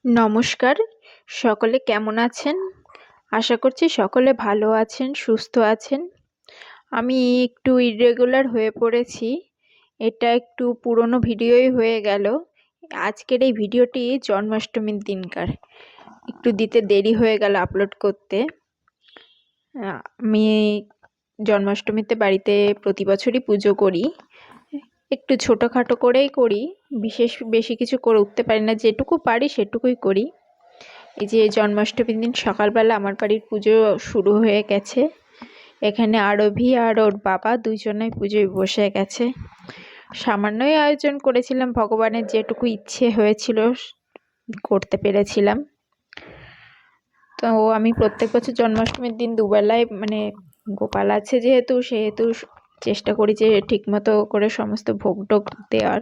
নমস্কার। সকলে কেমন আছেন? আশা করছি সকলে ভালো আছেন, সুস্থ আছেন। আমি একটু ইররেগুলার হয়ে পড়েছি। এটা একটু পুরনো ভিডিওই হয়ে গেল। আজকের এই ভিডিওটি জন্মাষ্টমীর দিনকার। একটু দিতে দেরি হয়ে গেল আপলোড করতে। আমি জন্মাষ্টমীতে বাড়িতে প্রতি বছরই পুজো করি। একটু ছোটোখাটো করেই করি, বিশেষ বেশি কিছু করে উঠতে পারি না, যেটুকু পারি সেটুকুই করি। এই যে জন্মাষ্টমীর দিন সকালবেলা আমার বাড়ির পুজো শুরু হয়ে গেছে। এখানে আরভি আর ওর বাবা দুইজনেই পুজোয় বসে গেছে। সামান্যই আয়োজন করেছিলাম, ভগবানের যেটুকু ইচ্ছে হয়েছিল করতে পেরেছিলাম। তো আমি প্রত্যেক বছর জন্মাষ্টমীর দিন দুবেলায় গোপাল আছে যেহেতু চেষ্টা করি যে ঠিকমতো করে সমস্ত ভোগ টোগ দেওয়ার।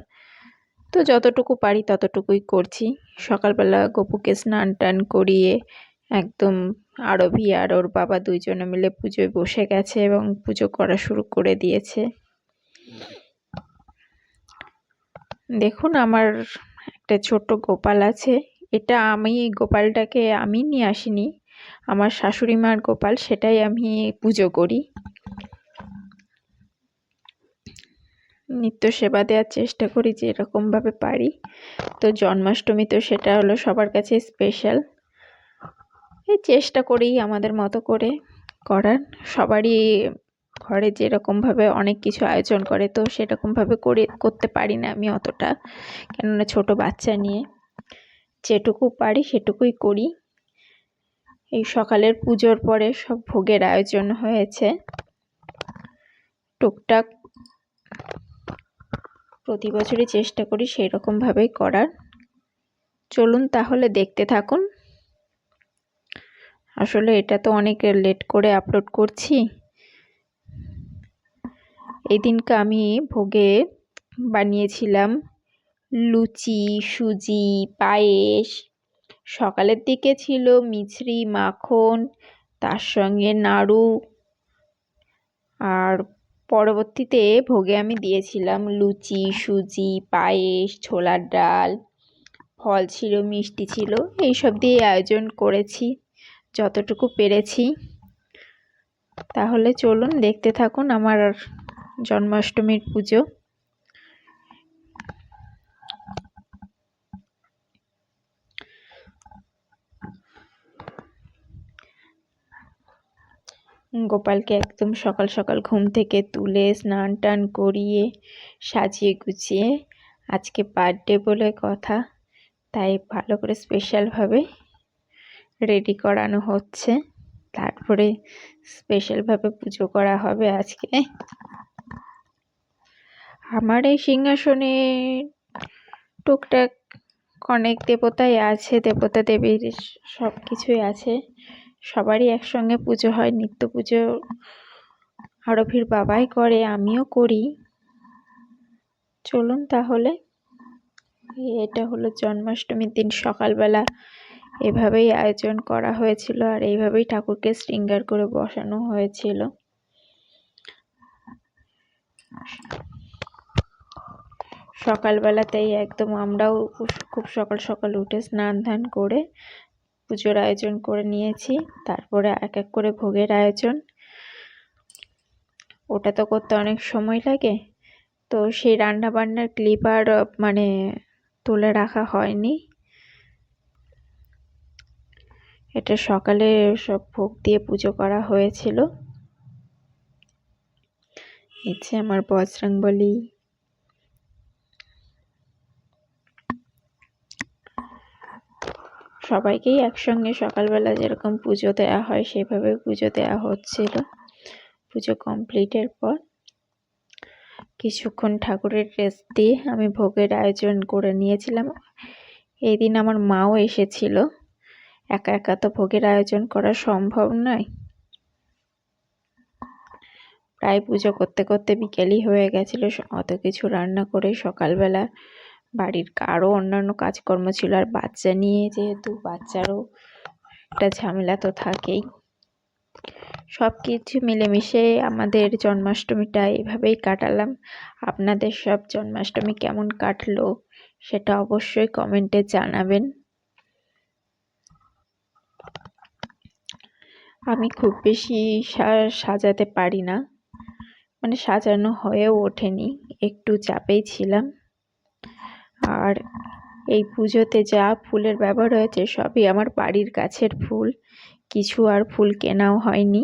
তো যতটুকু পারি ততটুকুই করছি। সকালবেলা গপুকে স্নান টান করিয়ে একদম আরভি আর ওর বাবা দুইজনে মিলে পুজোয় বসে গেছে এবং পুজো করা শুরু করে দিয়েছে। দেখুন, আমার একটা ছোট্ট গোপাল আছে। এটা গোপালটাকে আমি নিয়ে আসিনি, আমার শাশুড়ি মার গোপাল, সেটাই আমি পুজো করি। নিত্য সেবা দেওয়ার চেষ্টা করি যে এরকমভাবে পারি। তো জন্মাষ্টমী তো সেটা হলো সবার কাছে স্পেশাল। এই চেষ্টা করি আমাদের মতো করে করার। সবারই ঘরে যেরকমভাবে অনেক কিছু আয়োজন করে, তো সেরকমভাবে করতে পারি না আমি অতটা, কেননা ছোট বাচ্চা নিয়ে। যেটুকু পারি সেটুকুই করি। এই সকালের পুজোর পরে সব ভোগের আয়োজন হয়েছে টুকটাক। প্রতি বছরই চেষ্টা করি সেই রকমভাবেই করার। চলুন তাহলে দেখতে থাকুন। আসলে এটা তো অনেক লেট করে আপলোড করছি। এই দিনকে আমি ভোগে বানিয়েছিলাম লুচি, সুজি, পায়েস। সকালের দিকে ছিল মিছরি, মাখন, তার সঙ্গে নাড়ু। আর পরবর্তীতে ভোগে আমি দিয়েছিলাম লুচি, সুজি, পায়েস, ছোলার ডাল, ফল ছিল, মিষ্টি ছিল। এইসব দিয়ে আয়োজন করেছি যতটুকু পেরেছি। তাহলে চলুন দেখতে থাকুন আমার জন্মাষ্টমীর পুজো। গোপালকে একদম সকাল সকাল ঘুম থেকে তুলে স্নান টান করিয়ে সাজিয়ে গুছিয়ে, আজকে বার্থডে বলে কথা, তাই ভালো করে স্পেশালভাবে রেডি করানো হচ্ছে। তারপরে স্পেশালভাবে পুজো করা হবে আজকে। আমার এই সিংহাসনে টুকটাক অনেক দেবতাই আছে, দেবতা দেবীর সব কিছুই আছে। সবারই একসঙ্গে পুজো হয়। নিত্য পুজো আরভির বাবাই করে, আমিও করি। চলুন তাহলে। এটা হলো জন্মাষ্টমীর দিন সকালবেলা এভাবেই আয়োজন করা হয়েছিল, আর এইভাবেই ঠাকুরকে শৃঙ্গার করে বসানো হয়েছিল। সকালবেলাতেই একদম আমরাও খুব সকাল সকাল উঠে স্নান ধান করে পুজোর আয়োজন করে নিয়েছি। তারপরে এক এক করে ভোগের আয়োজন। ওটা তো করতে অনেক সময় লাগে, তো সেই রান্না বান্নার ক্লিপ আর তুলে রাখা হয়নি। এটা সকালে সব ভোগ দিয়ে পুজো করা হয়েছিল। ইচ্ছে আমার বজরংবলী। সবাইকেই একসঙ্গে সকালবেলা যেরকম পুজো দেওয়া হয় সেভাবে পুজো দেওয়া হচ্ছিল। পুজো কমপ্লিটের পর কিছুক্ষণ ঠাকুরের রেস্ট দিয়ে আমি ভোগের আয়োজন করে নিয়েছিলাম। এই দিন আমার মাও এসেছিল। একা একা তো ভোগের আয়োজন করা সম্ভব নয়। প্রায় পুজো করতে করতে বিকেলই হয়ে গেছিল। অত কিছু রান্না করে সকালবেলা বাড়ির আরও অন্যান্য কাজকর্ম ছিল, আর বাচ্চা নিয়ে যেহেতু বাচ্চারও একটা ঝামেলা তো থাকেই। সব কিছু মিলেমিশে আমাদের জন্মাষ্টমীটা এভাবেই কাটালাম। আপনাদের সব জন্মাষ্টমী কেমন কাটলো সেটা অবশ্যই কমেন্টে জানাবেন। আমি খুব বেশি সাজাতে পারি না, মানে সাজানো হয়েও ওঠেনি, একটু চাপেই ছিলাম। আর এই পুজোতে যা ফুলের ব্যবহার হয়েছে সবই আমার বাড়ির গাছের ফুল, কিছু আর ফুল কেনাও হয়নি।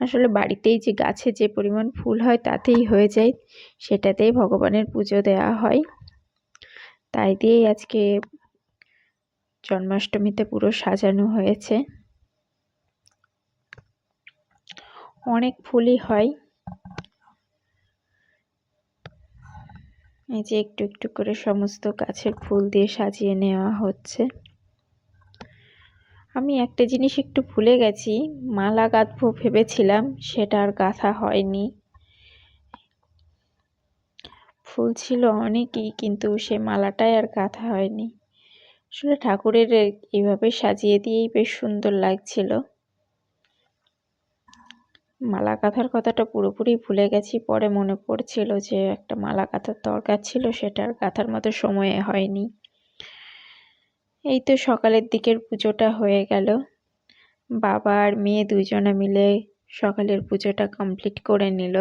আসলে বাড়িতেই যে গাছে যে পরিমাণ ফুল হয় তাতেই হয়ে যায়, সেটাতেই ভগবানের পুজো দেওয়া হয়। তাই দিয়েই আজকে জন্মাষ্টমীতে পুরো সাজানো হয়েছে। অনেক ফুলই হয়, এই যে একটু একটু করে সমস্ত গাছের ফুল দিয়ে সাজিয়ে নেওয়া হচ্ছে। আমি একটা জিনিস একটু ভুলে গেছি, মালা গাঁথবো ভেবেছিলাম, সেটা আর গাঁথা হয়নি। ফুল ছিল অনেকই, কিন্তু সে মালাটাই আর গাঁথা হয়নি। আসলে ঠাকুরের এইভাবে সাজিয়ে দিয়েই বেশ সুন্দর লাগছিল। মালা গাঁথার কথাটা পুরোপুরি ভুলে গেছি, পরে মনে পড়ছিল যে একটা মালা গাঁথার দরকার ছিল, সেটা আর গাঁথার মতো সময়ে হয়নি। এই তো সকালের দিকের পুজোটা হয়ে গেল, বাবা আর মেয়ে দুজনে মিলে সকালের পুজোটা কমপ্লিট করে নিল।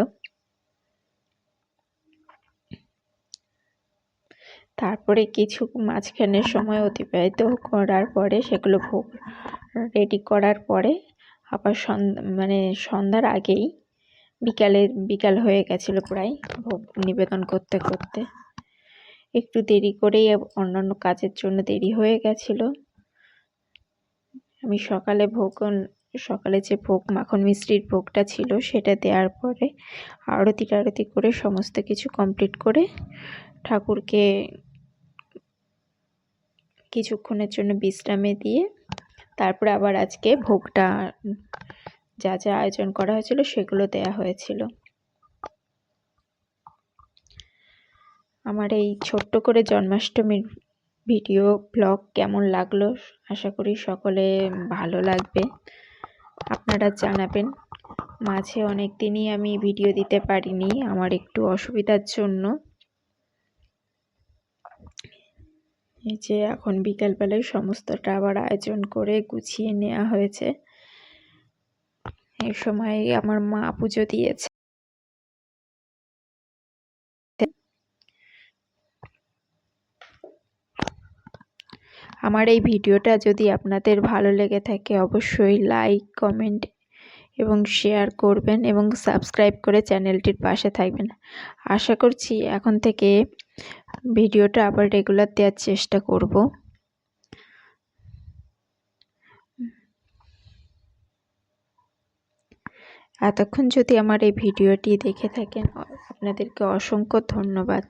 তারপরে কিছু মাঝখানের সময় অতিবাহিত করার পরে সেগুলো ভোগ রেডি করার পরে আবার সন্ধ্যার আগেই বিকাল হয়ে গেছিল প্রায়, ভোগ নিবেদন করতে করতে একটু দেরি করেই অন্যান্য কাজের জন্য দেরি হয়ে গেছিল। আমি সকালে যে ভোগ মাখন মিষ্টির ভোগটা ছিল সেটা দেওয়ার পরে আরতি করে সমস্ত কিছু কমপ্লিট করে ঠাকুরকে কিছুক্ষণের জন্য বিশ্রামে দিয়ে তারপরে আবার আজকে ভোগটা যা যা আয়োজন করা হয়েছিল সেগুলো দেয়া হয়েছিল। আমার এই ছোট্ট করে জন্মাষ্টমীর ভিডিও ব্লগ কেমন লাগলো, আশা করি সকলে ভালো লাগবে। আপনারা জানাবেন। মাঝে অনেক দিনই আমি ভিডিও দিতে পারিনি আমার একটু অসুবিধার জন্য। এই যে এখন বিকালবেলায় সমস্তটা আবার আয়োজন করে গুছিয়ে নেওয়া হয়েছে। এই সময় আমার মা পুজো দিয়েছে। আমার এই ভিডিওটা যদি আপনাদের ভালো লেগে থাকে অবশ্যই লাইক, কমেন্ট এবং শেয়ার করবেন এবং সাবস্ক্রাইব করে চ্যানেলটির পাশে থাকবেন। আশা করছি এখন থেকে ভিডিওটা আবার রেগুলার দেওয়ার চেষ্টা করব। এতক্ষণ যদি আমার এই ভিডিওটি দেখে থাকেন আপনাদেরকে অসংখ্য ধন্যবাদ।